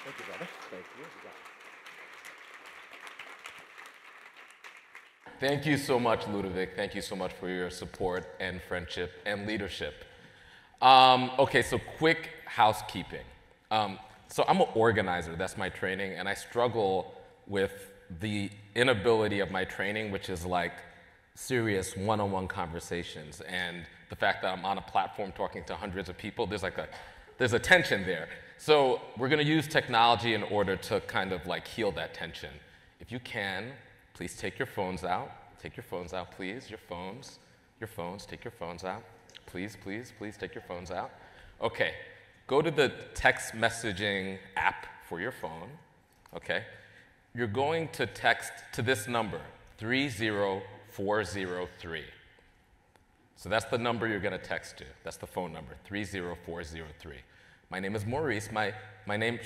Thank you, brother. Thank you. Thank you so much, Ludovic. Thank you so much for your support and friendship and leadership. Okay, so quick housekeeping. So I'm an organizer, that's my training, and I struggle with the inability of my training, which is like serious one-on-one conversations, and the fact that I'm on a platform talking to hundreds of people, there's a tension there. So we're gonna use technology in order to kind of like heal that tension. If you can, please take your phones out. Take your phones out, please. Your phones, take your phones out. Please, please, please take your phones out. Okay, go to the text messaging app for your phone, okay? You're going to text to this number, 30403. So that's the number you're gonna text to. That's the phone number, 30403. My name is Maurice. My name,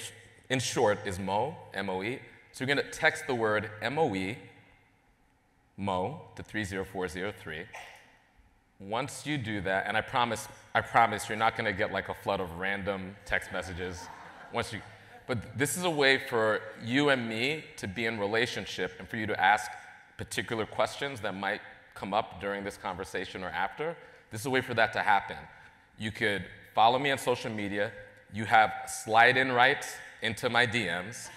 in short, is Mo, M-O-E. So you're gonna text the word M-O-E, Mo, to 30403. Once you do that, and I promise you're not gonna get like a flood of random text messages but this is a way for you and me to be in relationship and for you to ask particular questions that might come up during this conversation or after. This is a way for that to happen. You could follow me on social media. You have slide-in rights into my DMs,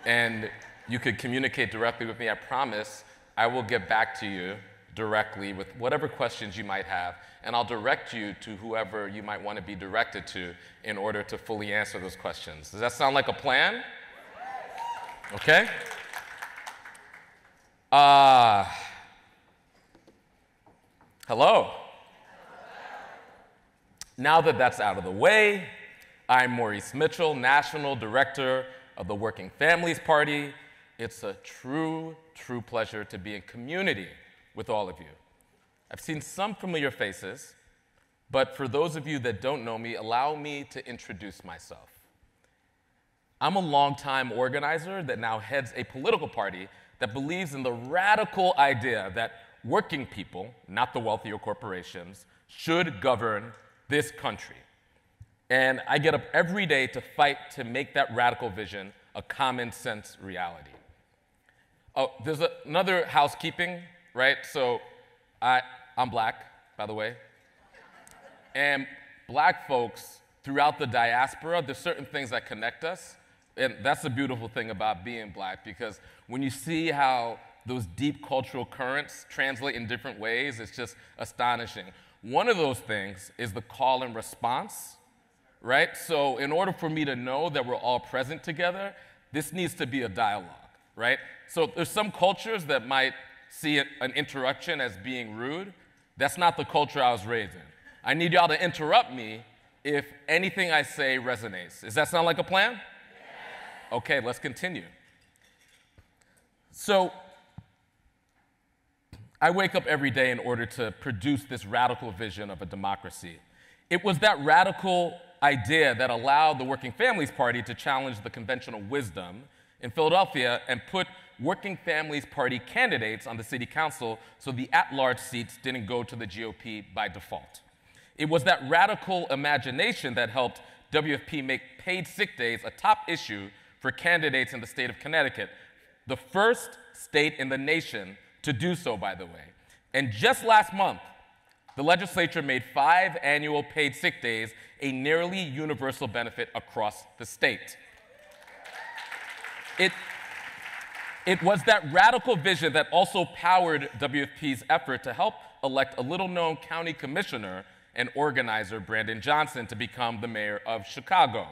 and you could communicate directly with me. I promise I will get back to you directly with whatever questions you might have, and I'll direct you to whoever you might want to be directed to in order to fully answer those questions. Does that sound like a plan? Okay? Hello. Now that that's out of the way, I'm Maurice Mitchell, National Director of the Working Families Party. It's a true pleasure to be in community with all of you. I've seen some familiar faces, but for those of you that don't know me, allow me to introduce myself. I'm a longtime organizer that now heads a political party that believes in the radical idea that working people, not the wealthy or corporations, should govern this country. And I get up every day to fight to make that radical vision a common sense reality. Oh, there's another housekeeping, right? So I'm black, by the way. And black folks throughout the diaspora, there's certain things that connect us. And that's the beautiful thing about being black, because when you see how those deep cultural currents translate in different ways, it's just astonishing. One of those things is the call and response, right? So in order for me to know that we're all present together, this needs to be a dialogue, right? So there's some cultures that might see an interruption as being rude. That's not the culture I was raised in. I need y'all to interrupt me if anything I say resonates. Does that sound like a plan? Yes. Okay, let's continue. So I wake up every day in order to produce this radical vision of a democracy. It was that radical idea that allowed the Working Families Party to challenge the conventional wisdom in Philadelphia and put Working Families Party candidates on the city council so the at-large seats didn't go to the GOP by default. It was that radical imagination that helped WFP make paid sick days a top issue for candidates in the state of Connecticut, the first state in the nation to do so, by the way. And just last month, the legislature made 5 annual paid sick days a nearly universal benefit across the state. It was that radical vision that also powered WFP's effort to help elect a little-known county commissioner and organizer, Brandon Johnson, to become the mayor of Chicago.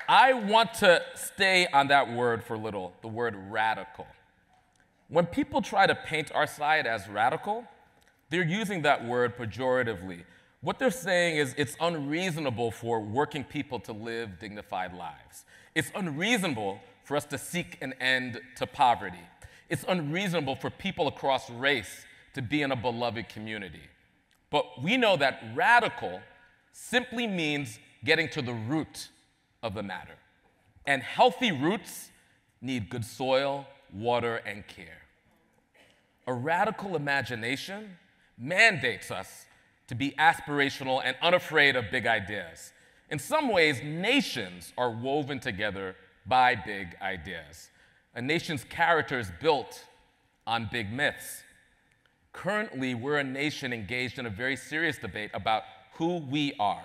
I want to stay on that word for a little, the word radical. When people try to paint our side as radical, they're using that word pejoratively. What they're saying is it's unreasonable for working people to live dignified lives. It's unreasonable for us to seek an end to poverty. It's unreasonable for people across race to be in a beloved community. But we know that radical simply means getting to the root of the matter. And healthy roots need good soil, water, and care. A radical imagination mandates us to be aspirational and unafraid of big ideas. In some ways, nations are woven together by big ideas. A nation's character is built on big myths. Currently, we're a nation engaged in a very serious debate about who we are.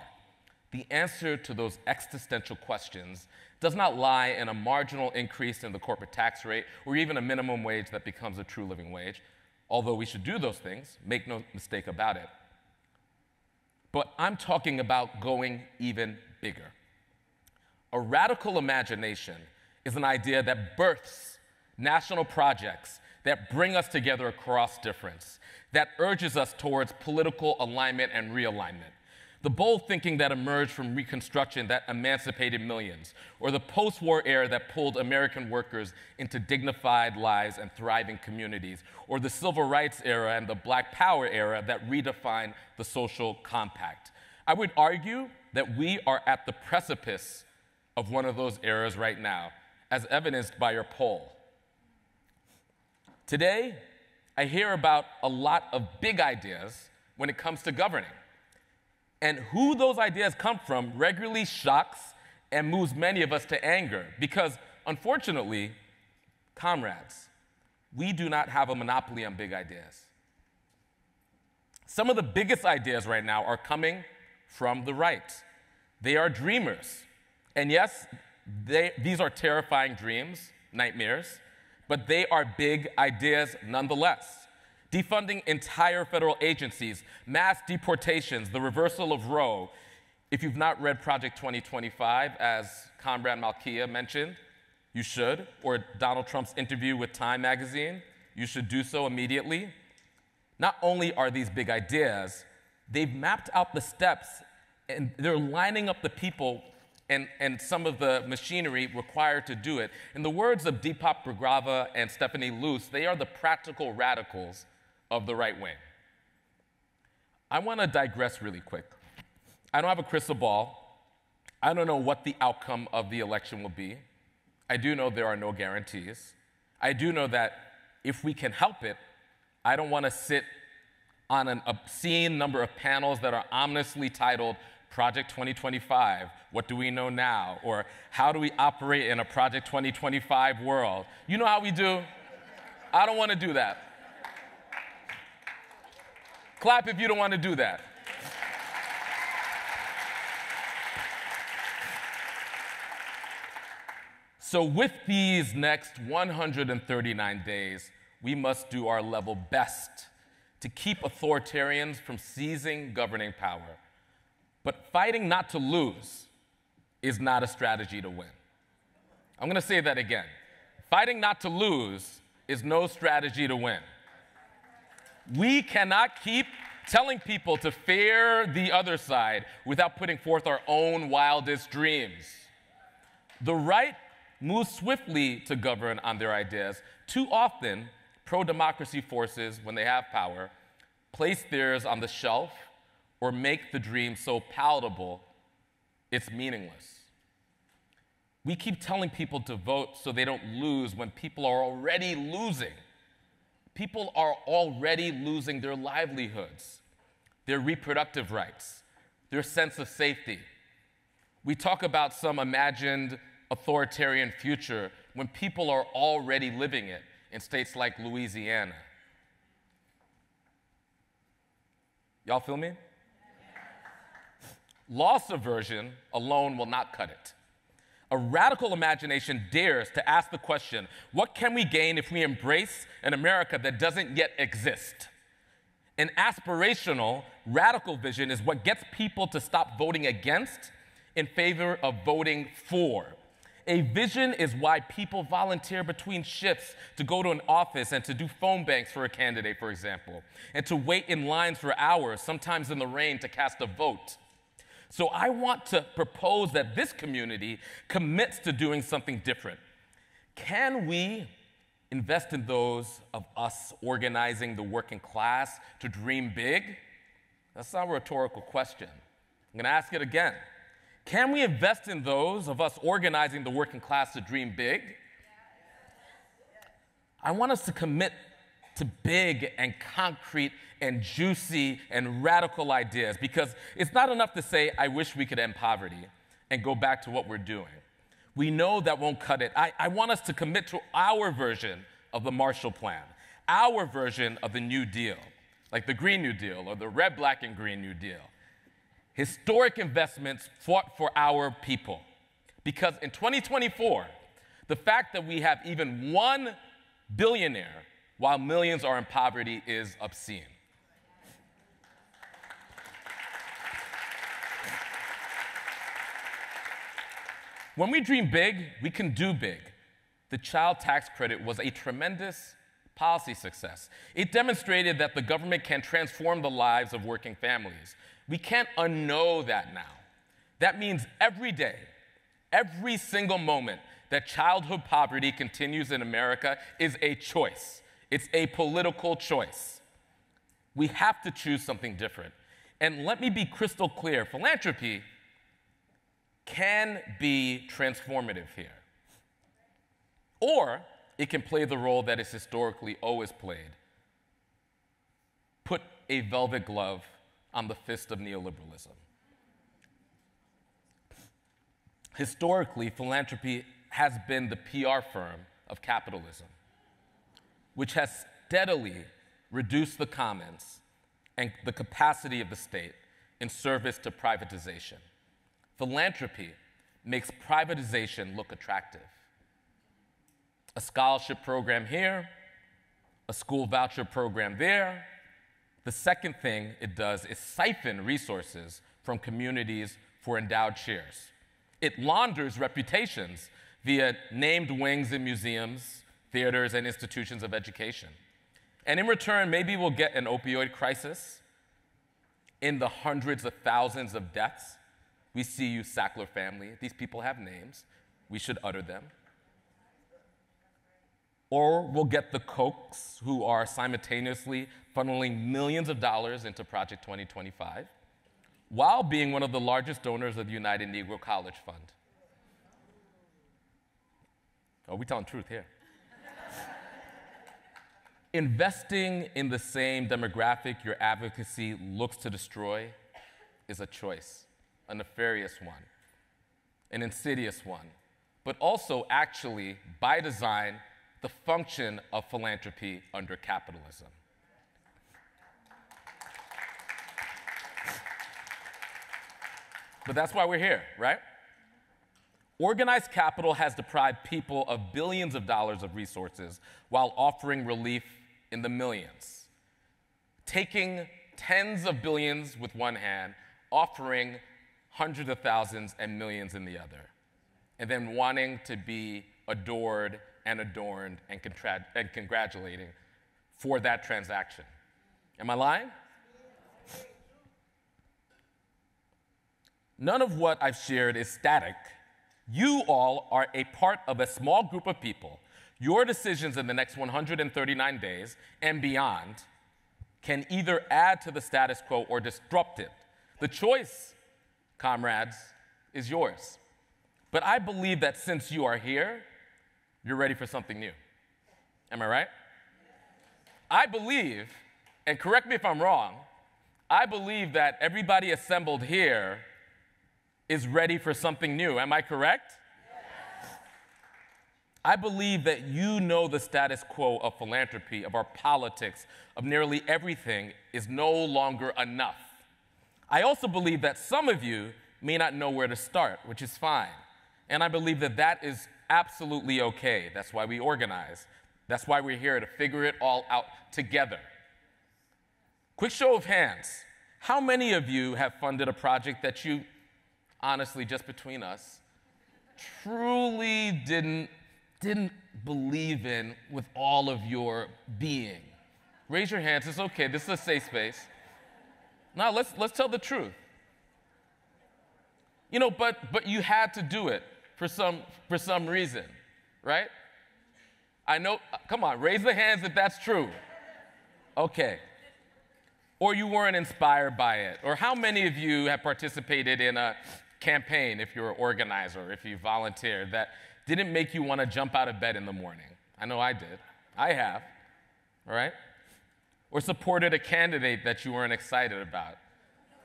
The answer to those existential questions does not lie in a marginal increase in the corporate tax rate or even a minimum wage that becomes a true living wage, although we should do those things, make no mistake about it. But I'm talking about going even bigger. A radical imagination is an idea that births national projects that bring us together across difference, that urges us towards political alignment and realignment. The bold thinking that emerged from Reconstruction that emancipated millions, or the post-war era that pulled American workers into dignified lives and thriving communities, or the Civil Rights era and the Black Power era that redefined the social compact. I would argue that we are at the precipice of one of those eras right now, as evidenced by your poll. Today, I hear about a lot of big ideas when it comes to governing. And who those ideas come from regularly shocks and moves many of us to anger because, unfortunately, comrades, we do not have a monopoly on big ideas. Some of the biggest ideas right now are coming from the right. They are dreamers. And yes, these are terrifying dreams, nightmares, but they are big ideas nonetheless. Defunding entire federal agencies, mass deportations, the reversal of Roe. If you've not read Project 2025, as Comrade Malkia mentioned, you should, or Donald Trump's interview with Time magazine, you should do so immediately. Not only are these big ideas, they've mapped out the steps and they're lining up the people and some of the machinery required to do it. In the words of Deepak Bhargava and Stephanie Luce, they are the practical radicals of the right wing. I want to digress really quick. I don't have a crystal ball. I don't know what the outcome of the election will be. I do know there are no guarantees. I do know that if we can help it, I don't want to sit on an obscene number of panels that are ominously titled Project 2025, What Do We Know Now? Or How Do We Operate in a Project 2025 World? You know how we do? I don't want to do that. Clap if you don't want to do that. So with these next 139 days, we must do our level best to keep authoritarians from seizing governing power. But fighting not to lose is not a strategy to win. I'm going to say that again. Fighting not to lose is no strategy to win. We cannot keep telling people to fear the other side without putting forth our own wildest dreams. The right moves swiftly to govern on their ideas. Too often, pro-democracy forces, when they have power, place theirs on the shelf or make the dream so palatable it's meaningless. We keep telling people to vote so they don't lose when people are already losing. People are already losing their livelihoods, their reproductive rights, their sense of safety. We talk about some imagined authoritarian future when people are already living it in states like Louisiana. Y'all feel me? Law subversion alone will not cut it. A radical imagination dares to ask the question, what can we gain if we embrace an America that doesn't yet exist? An aspirational, radical vision is what gets people to stop voting against in favor of voting for. A vision is why people volunteer between shifts to go to an office and to do phone banks for a candidate, for example, and to wait in lines for hours, sometimes in the rain, to cast a vote. So I want to propose that this community commits to doing something different. Can we invest in those of us organizing the working class to dream big? That's not a rhetorical question. I'm going to ask it again. Can we invest in those of us organizing the working class to dream big? I want us to commit to big and concrete and juicy and radical ideas, because it's not enough to say, I wish we could end poverty and go back to what we're doing. We know that won't cut it. I want us to commit to our version of the Marshall Plan, our version of the New Deal, like the Green New Deal or the Red, Black, and Green New Deal. Historic investments fought for our people. Because in 2024, the fact that we have even one billionaire while millions are in poverty is obscene. When we dream big, we can do big. The child tax credit was a tremendous policy success. It demonstrated that the government can transform the lives of working families. We can't unknow that now. That means every day, every single moment that childhood poverty continues in America is a choice. It's a political choice. We have to choose something different. And let me be crystal clear, philanthropy can be transformative here. Or it can play the role that it's historically always played. Put a velvet glove on the fist of neoliberalism. Historically, philanthropy has been the PR firm of capitalism, which has steadily reduced the commons and the capacity of the state in service to privatization. Philanthropy makes privatization look attractive. A scholarship program here, a school voucher program there. The second thing it does is siphon resources from communities for endowed shares. It launders reputations via named wings in museums, theaters, and institutions of education. And in return, maybe we'll get an opioid crisis in the hundreds of thousands of deaths. We see you, Sackler family. These people have names. We should utter them. Or we'll get the Kochs, who are simultaneously funneling millions of dollars into Project 2025, while being one of the largest donors of the United Negro College Fund. Oh, we're telling truth here. Investing in the same demographic your advocacy looks to destroy is a choice, a nefarious one, an insidious one, but also actually, by design, the function of philanthropy under capitalism. But that's why we're here, right? Organized capital has deprived people of billions of dollars of resources while offering relief in the millions. Taking tens of billions with one hand, offering hundreds of thousands and millions in the other, and then wanting to be adored and adorned and congratulating for that transaction. Am I lying? None of what I've shared is static. You all are a part of a small group of people. Your decisions in the next 139 days and beyond can either add to the status quo or disrupt it. The choice, comrades, is yours. But I believe that since you are here, you're ready for something new. Am I right? I believe, and correct me if I'm wrong, I believe that everybody assembled here is ready for something new. Am I correct? Yes. I believe that you know the status quo of philanthropy, of our politics, of nearly everything is no longer enough. I also believe that some of you may not know where to start, which is fine. And I believe that that is absolutely okay. That's why we organize. That's why we're here, to figure it all out together. Quick show of hands. How many of you have funded a project that you, honestly, just between us, truly didn't believe in with all of your being? Raise your hands. It's okay. This is a safe space. Now, let's tell the truth. You know, but you had to do it for some reason, right? I know. Come on, raise the hands if that's true. Okay. Or you weren't inspired by it. Or how many of you have participated in a campaign, if you're an organizer, if you volunteered, that didn't make you want to jump out of bed in the morning? I know I did. I have. All right? or supported a candidate that you weren't excited about?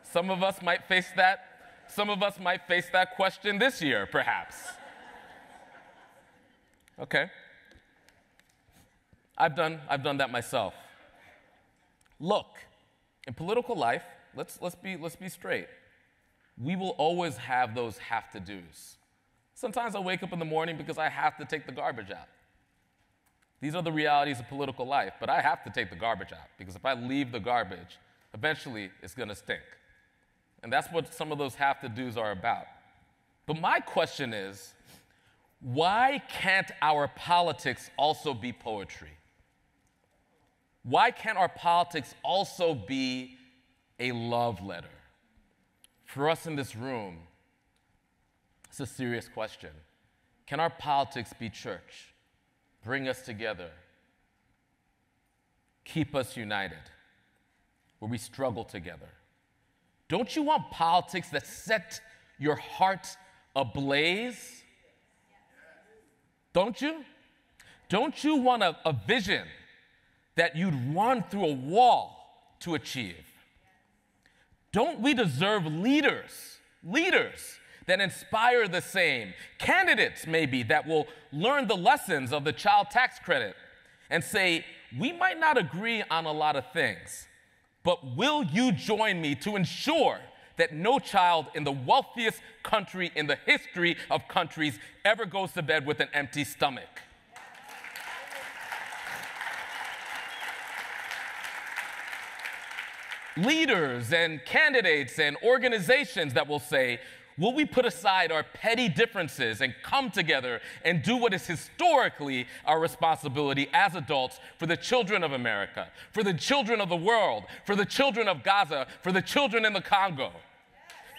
Some of us might face that question this year, perhaps. Okay. I've done that myself. Look, in political life, let's be straight. We will always have those have-to-dos. Sometimes I wake up in the morning because I have to take the garbage out. These are the realities of political life, but I have to take the garbage out because if I leave the garbage, eventually it's going to stink. And that's what some of those have-to-dos are about. But my question is, why can't our politics also be poetry? Why can't our politics also be a love letter? For us in this room, it's a serious question. Can our politics be church? Bring us together. Keep us united, where we struggle together. Don't you want politics that set your heart ablaze? Don't you? Don't you want a vision that you'd run through a wall to achieve? Don't we deserve leaders that inspire the same, candidates maybe that will learn the lessons of the child tax credit and say, we might not agree on a lot of things, but will you join me to ensure that no child in the wealthiest country in the history of countries ever goes to bed with an empty stomach? Leaders and candidates and organizations that will say, will we put aside our petty differences and come together and do what is historically our responsibility as adults for the children of America, for the children of the world, for the children of Gaza, for the children in the Congo?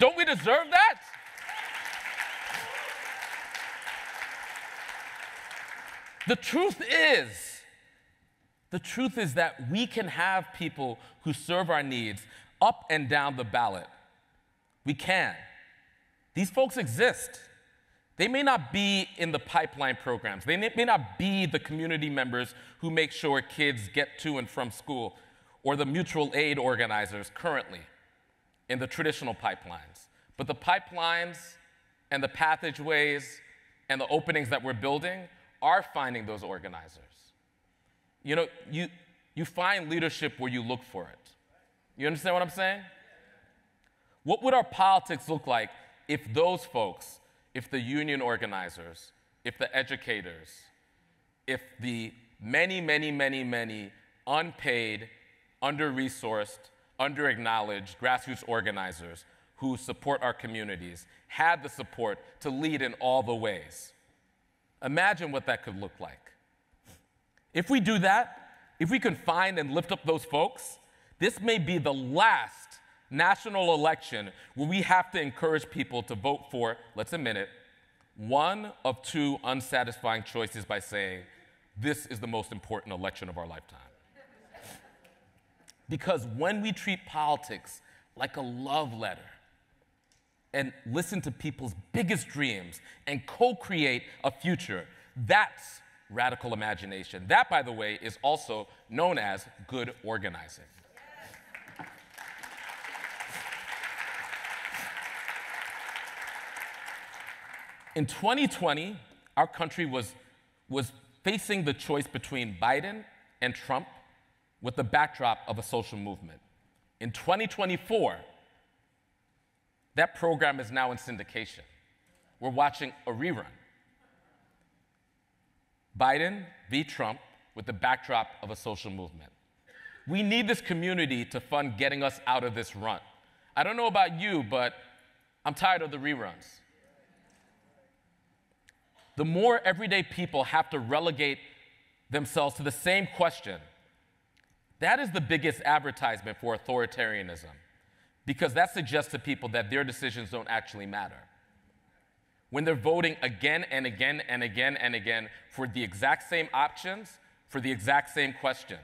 Don't we deserve that? The truth is that we can have people who serve our needs up and down the ballot. We can. These folks exist. They may not be in the pipeline programs. They may not be the community members who make sure kids get to and from school, or the mutual aid organizers currently in the traditional pipelines. But the pipelines and the passageways and the openings that we're building are finding those organizers. You know, you find leadership where you look for it. You understand what I'm saying? What would our politics look like if those folks, if the union organizers, if the educators, if the many unpaid, under-resourced, under-acknowledged grassroots organizers who support our communities had the support to lead in all the ways? Imagine what that could look like. If we do that, if we can find and lift up those folks, this may be the last national election where we have to encourage people to vote for, let's admit it, one of two unsatisfying choices by saying, this is the most important election of our lifetime. Because when we treat politics like a love letter and listen to people's biggest dreams and co-create a future, that's radical imagination. That, by the way, is also known as good organizing. In 2020, our country was facing the choice between Biden and Trump with the backdrop of a social movement. In 2024, that program is now in syndication. We're watching a rerun. Biden v. Trump with the backdrop of a social movement. We need this community to fund getting us out of this rut. I don't know about you, but I'm tired of the reruns. The more everyday people have to relegate themselves to the same question, that is the biggest advertisement for authoritarianism, because that suggests to people that their decisions don't actually matter. When they're voting again and again and again and again for the exact same options, for the exact same question,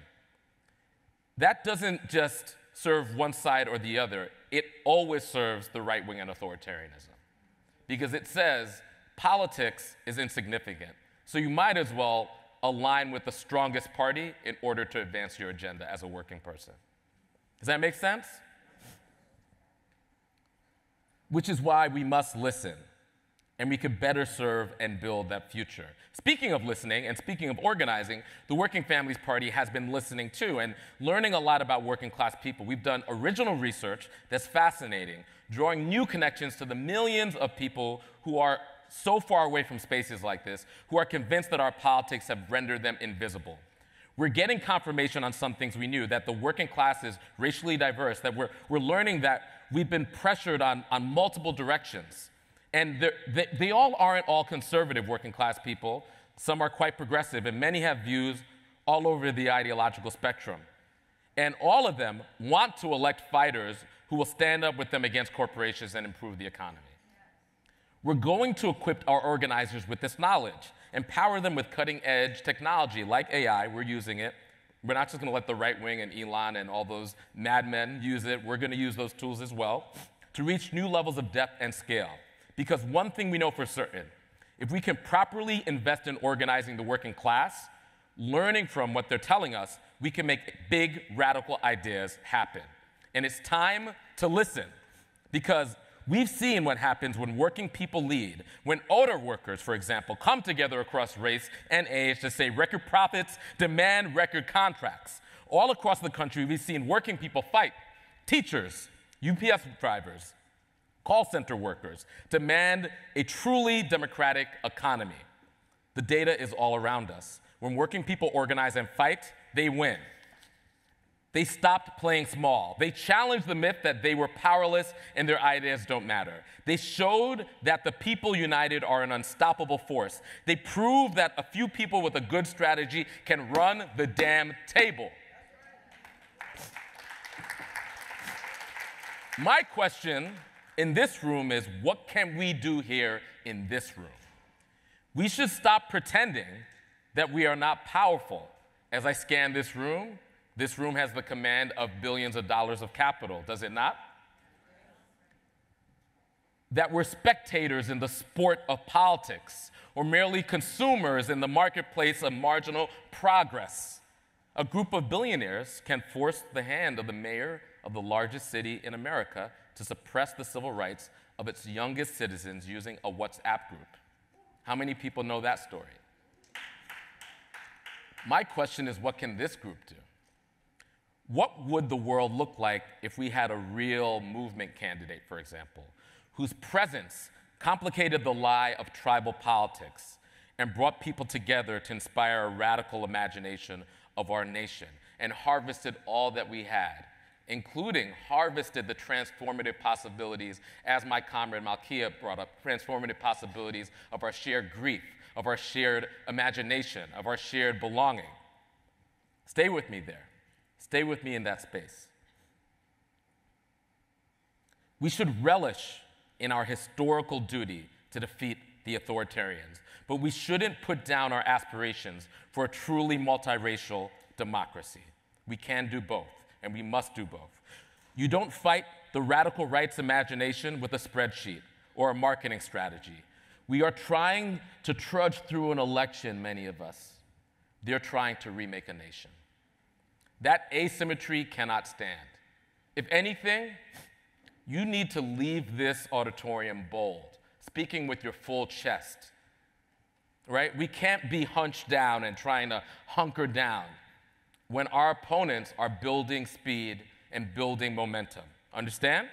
that doesn't just serve one side or the other. It always serves the right wing and authoritarianism, because it says politics is insignificant, so you might as well align with the strongest party in order to advance your agenda as a working person. Does that make sense? Which is why we must listen, and we can better serve and build that future. Speaking of listening and speaking of organizing, the Working Families Party has been listening too and learning a lot about working class people. We've done original research that's fascinating, drawing new connections to the millions of people who are so far away from spaces like this, who are convinced that our politics have rendered them invisible. We're getting confirmation on some things we knew, that the working class is racially diverse, that we're learning that we've been pressured on multiple directions. And they all aren't all conservative working class people. Some are quite progressive, and many have views all over the ideological spectrum. And all of them want to elect fighters who will stand up with them against corporations and improve the economy. We're going to equip our organizers with this knowledge, empower them with cutting-edge technology like AI. We're using it. We're not just going to let the right wing and Elon and all those madmen use it. We're going to use those tools as well to reach new levels of depth and scale. Because one thing we know for certain, if we can properly invest in organizing the working class, learning from what they're telling us, we can make big, radical ideas happen. And it's time to listen, because we've seen what happens when working people lead, when auto workers, for example, come together across race and age to say record profits demand record contracts. All across the country, we've seen working people fight. Teachers, UPS drivers, call center workers demand a truly democratic economy. The data is all around us. When working people organize and fight, they win. They stopped playing small. They challenged the myth that they were powerless and their ideas don't matter. They showed that the people united are an unstoppable force. They proved that a few people with a good strategy can run the damn table. My question in this room is, what can we do here in this room? We should stop pretending that we are not powerful. As I scan this room has the command of billions of dollars of capital, does it not? That we're spectators in the sport of politics, or merely consumers in the marketplace of marginal progress. A group of billionaires can force the hand of the mayor of the largest city in America to suppress the civil rights of its youngest citizens using a WhatsApp group. How many people know that story? My question is, what can this group do? What would the world look like if we had a real movement candidate, for example, whose presence complicated the lie of tribal politics and brought people together to inspire a radical imagination of our nation and harvested all that we had, including harvested the transformative possibilities, as my comrade Malkia brought up, transformative possibilities of our shared grief, of our shared imagination, of our shared belonging. Stay with me there. Stay with me in that space. We should relish in our historical duty to defeat the authoritarians, but we shouldn't put down our aspirations for a truly multiracial democracy. We can do both, and we must do both. You don't fight the radical right's imagination with a spreadsheet or a marketing strategy. We are trying to trudge through an election, many of us. They're trying to remake a nation. That asymmetry cannot stand. If anything, you need to leave this auditorium bold, speaking with your full chest, right? We can't be hunched down and trying to hunker down when our opponents are building speed and building momentum. Understand?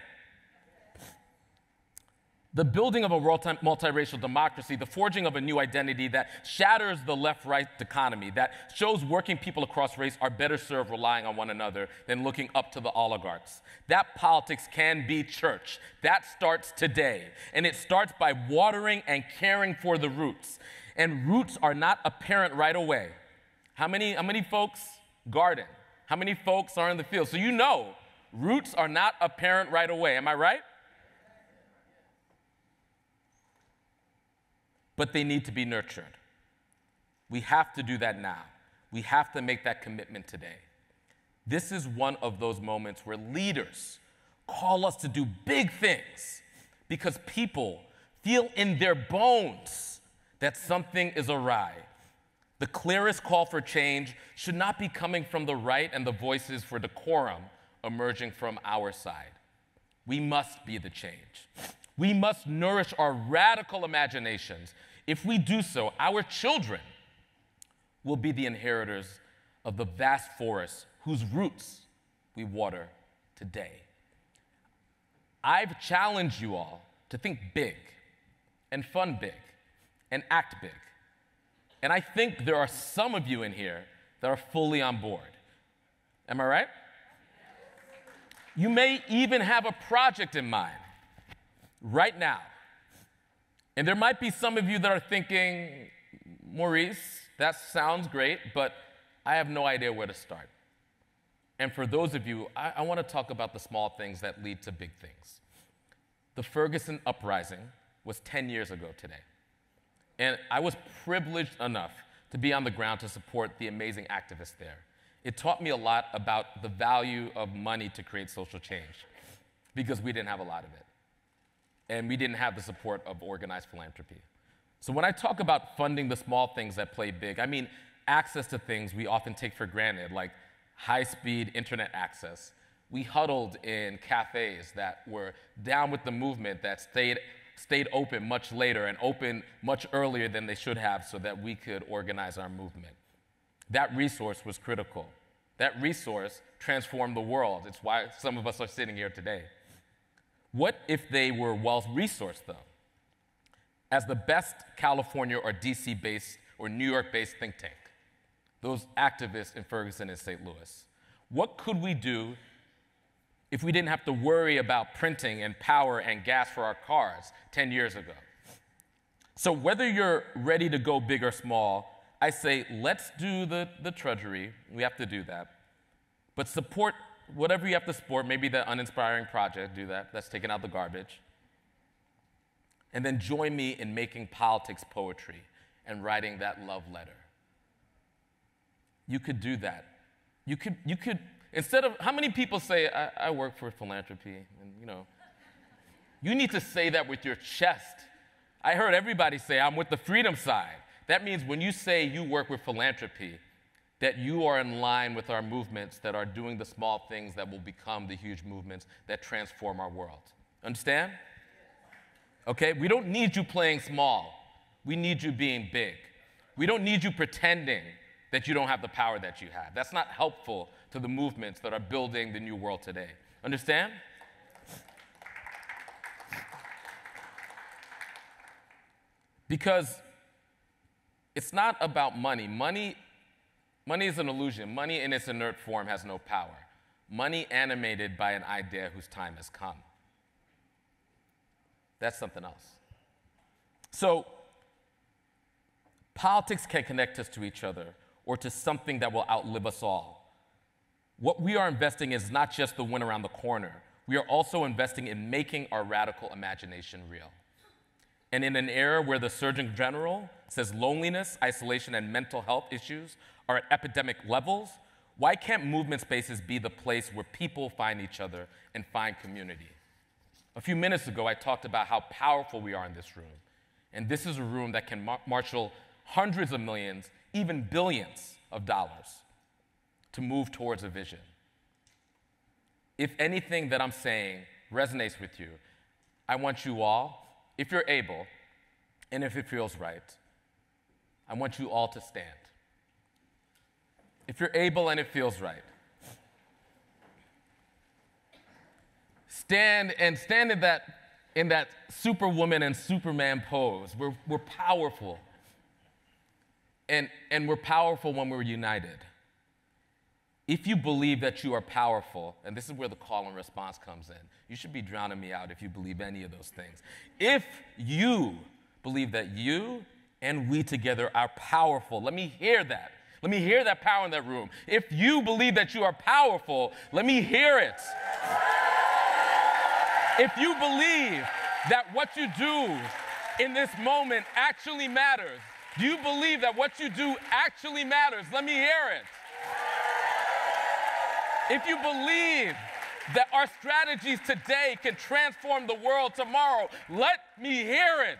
The building of a multiracial democracy, the forging of a new identity that shatters the left-right dichotomy, that shows working people across race are better served relying on one another than looking up to the oligarchs. That politics can be church. That starts today. And it starts by watering and caring for the roots. And roots are not apparent right away. How many folks garden? How many folks are in the field? So you know, roots are not apparent right away. Am I right? But they need to be nurtured. We have to do that now. We have to make that commitment today. This is one of those moments where leaders call us to do big things because people feel in their bones that something is awry. The clearest call for change should not be coming from the right and the voices for decorum emerging from our side. We must be the change. We must nourish our radical imaginations. If we do so, our children will be the inheritors of the vast forests whose roots we water today. I've challenged you all to think big and fun big and act big. And I think there are some of you in here that are fully on board. Am I right? You may even have a project in mind right now. And there might be some of you that are thinking, Maurice, that sounds great, but I have no idea where to start. And for those of you, I want to talk about the small things that lead to big things. The Ferguson uprising was 10 years ago today. And I was privileged enough to be on the ground to support the amazing activists there. It taught me a lot about the value of money to create social change, because we didn't have a lot of it. And we didn't have the support of organized philanthropy. So when I talk about funding the small things that play big, I mean access to things we often take for granted, like high-speed internet access. We huddled in cafes that were down with the movement, that stayed open much later and open much earlier than they should have so that we could organize our movement. That resource was critical. That resource transformed the world. It's why some of us are sitting here today. What if they were well-resourced, though? As the best California or DC-based or New York-based think tank, those activists in Ferguson and St. Louis, what could we do if we didn't have to worry about printing and power and gas for our cars 10 years ago? So whether you're ready to go big or small, I say, let's do the trudgery. We have to do that. But support whatever you have to support, maybe the uninspiring project, do that. That's taking out the garbage. And then join me in making politics poetry and writing that love letter. You could do that. You could, instead of, how many people say, I work for philanthropy, and you need to say that with your chest. I heard everybody say, I'm with the freedom side. That means when you say you work with philanthropy, that you are in line with our movements that are doing the small things that will become the huge movements that transform our world. Understand? Okay? We don't need you playing small. We need you being big. We don't need you pretending that you don't have the power that you have. That's not helpful to the movements that are building the new world today. Understand? Because it's not about money. Money is an illusion. Money in its inert form has no power. Money animated by an idea whose time has come. That's something else. So, politics can connect us to each other or to something that will outlive us all. What we are investing in is not just the win around the corner. We are also investing in making our radical imagination real. And in an era where the Surgeon General says loneliness, isolation, and mental health issues are at epidemic levels, why can't movement spaces be the place where people find each other and find community? A few minutes ago, I talked about how powerful we are in this room. And this is a room that can marshal hundreds of millions, even billions of dollars to move towards a vision. If anything that I'm saying resonates with you, I want you all, if you're able, and if it feels right, I want you all to stand. If you're able and it feels right. Stand in that Superwoman and Superman pose. We're powerful. And we're powerful when we're united. If you believe that you are powerful, and this is where the call and response comes in, you should be drowning me out if you believe any of those things. If you believe that you and we together are powerful, let me hear that. Let me hear that power in that room. If you believe that you are powerful, let me hear it. If you believe that what you do in this moment actually matters, do you believe that what you do actually matters? Let me hear it. If you believe that our strategies today can transform the world tomorrow, let me hear it.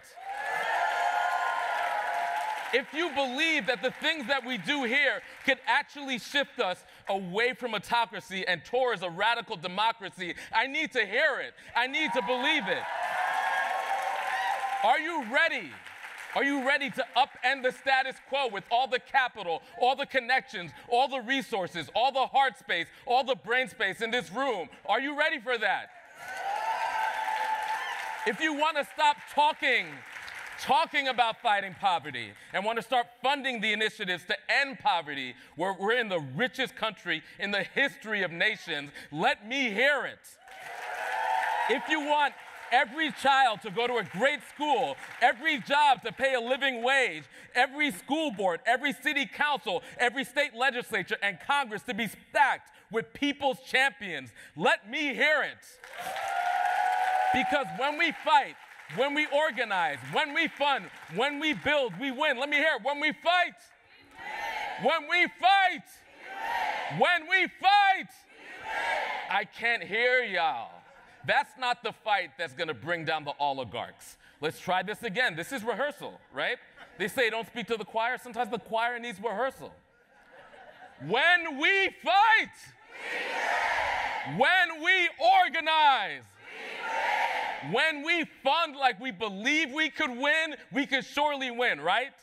if you believe that the things that we do here could actually shift us away from autocracy and towards a radical democracy, I need to hear it. I need to believe it. Are you ready? Are you ready to upend the status quo with all the capital, all the connections, all the resources, all the heart space, all the brain space in this room? Are you ready for that? If you want to stop talking about fighting poverty and want to start funding the initiatives to end poverty, where we're in the richest country in the history of nations, let me hear it. If you want every child to go to a great school, every job to pay a living wage, every school board, every city council, every state legislature and Congress to be stacked with people's champions, let me hear it. Because when we fight, when we organize, when we fund, when we build, we win. Let me hear it. When we fight, when we fight, when we fight, I can't hear y'all. That's not the fight that's going to bring down the oligarchs. Let's try this again. This is rehearsal, right? They say don't speak to the choir. Sometimes the choir needs rehearsal. When we fight, when we organize, when we fund like we believe we could win, we could surely win, right?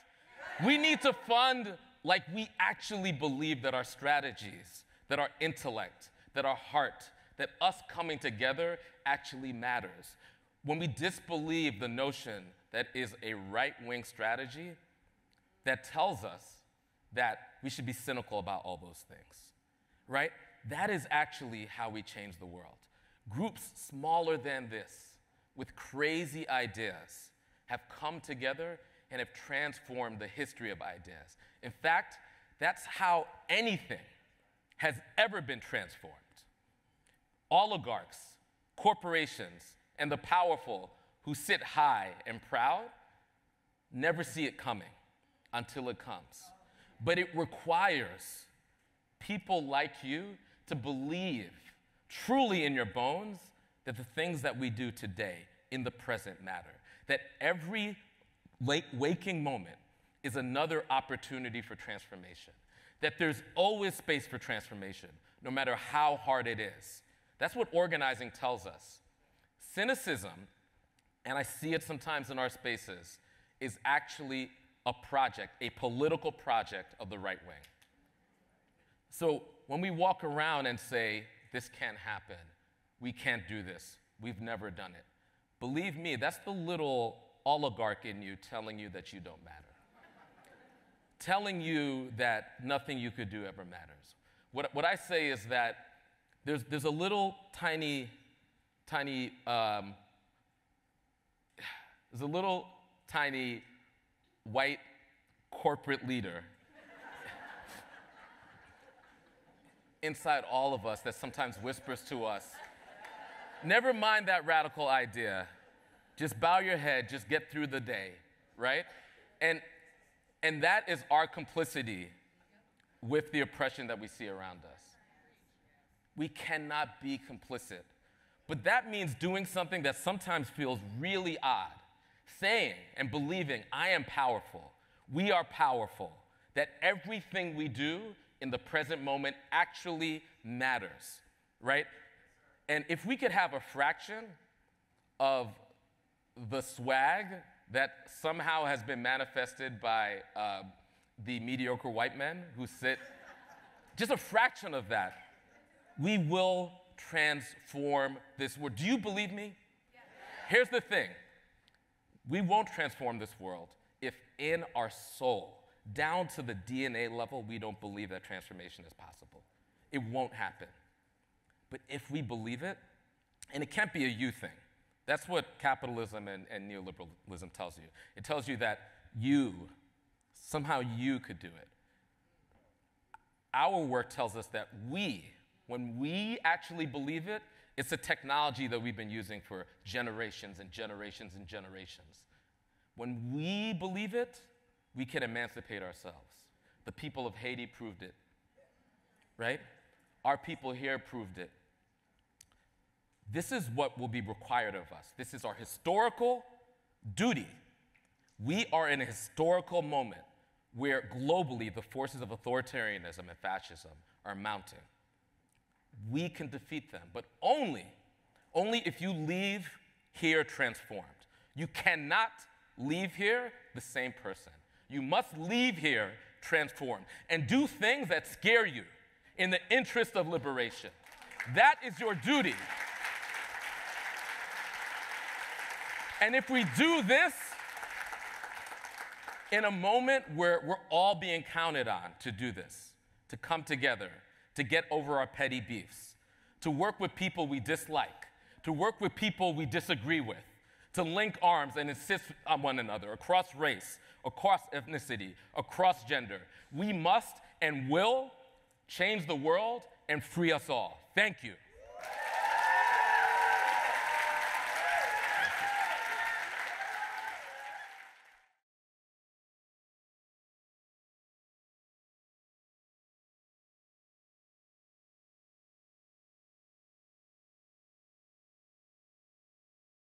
We need to fund like we actually believe that our strategies, that our intellect, that our heart, that us coming together actually matters. When we disbelieve the notion that is a right-wing strategy that tells us that we should be cynical about all those things, right? That is actually how we change the world. Groups smaller than this, with crazy ideas, have come together and have transformed the history of ideas. In fact, that's how anything has ever been transformed. Oligarchs, corporations, and the powerful who sit high and proud never see it coming until it comes. But it requires people like you to believe truly in your bones that the things that we do today in the present matter, that every waking moment is another opportunity for transformation, that there's always space for transformation, no matter how hard it is. That's what organizing tells us. Cynicism, and I see it sometimes in our spaces, is actually a project, a political project of the right wing. So when we walk around and say, this can't happen, we can't do this, we've never done it, believe me, that's the little oligarch in you telling you that you don't matter, telling you that nothing you could do ever matters. What I say is that there's a little tiny white corporate leader inside all of us that sometimes whispers to us, never mind that radical idea, just bow your head, just get through the day, right? And that is our complicity with the oppression that we see around us. We cannot be complicit. But that means doing something that sometimes feels really odd, saying and believing, I am powerful, we are powerful, that everything we do in the present moment actually matters, right? And if we could have a fraction of the swag that somehow has been manifested by the mediocre white men who sit, just a fraction of that, we will transform this world. Do you believe me? Yes. Here's the thing. We won't transform this world if in our soul, down to the DNA level, we don't believe that transformation is possible. It won't happen. But if we believe it, and it can't be a you thing. That's what capitalism and neoliberalism tells you. It tells you that somehow you could do it. Our work tells us that when we actually believe it, it's a technology that we've been using for generations and generations and generations. When we believe it, we can emancipate ourselves. The people of Haiti proved it, right? Our people here proved it. This is what will be required of us. This is our historical duty. We are in a historical moment where globally the forces of authoritarianism and fascism are mounting. We can defeat them, but only if you leave here transformed. You cannot leave here the same person. You must leave here transformed and do things that scare you in the interest of liberation. That is your duty. And if we do this in a moment where we're all being counted on to do this, to come together, to get over our petty beefs, to work with people we dislike, to work with people we disagree with, to link arms and insist on one another across race, across ethnicity, across gender, we must and will change the world and free us all. Thank you.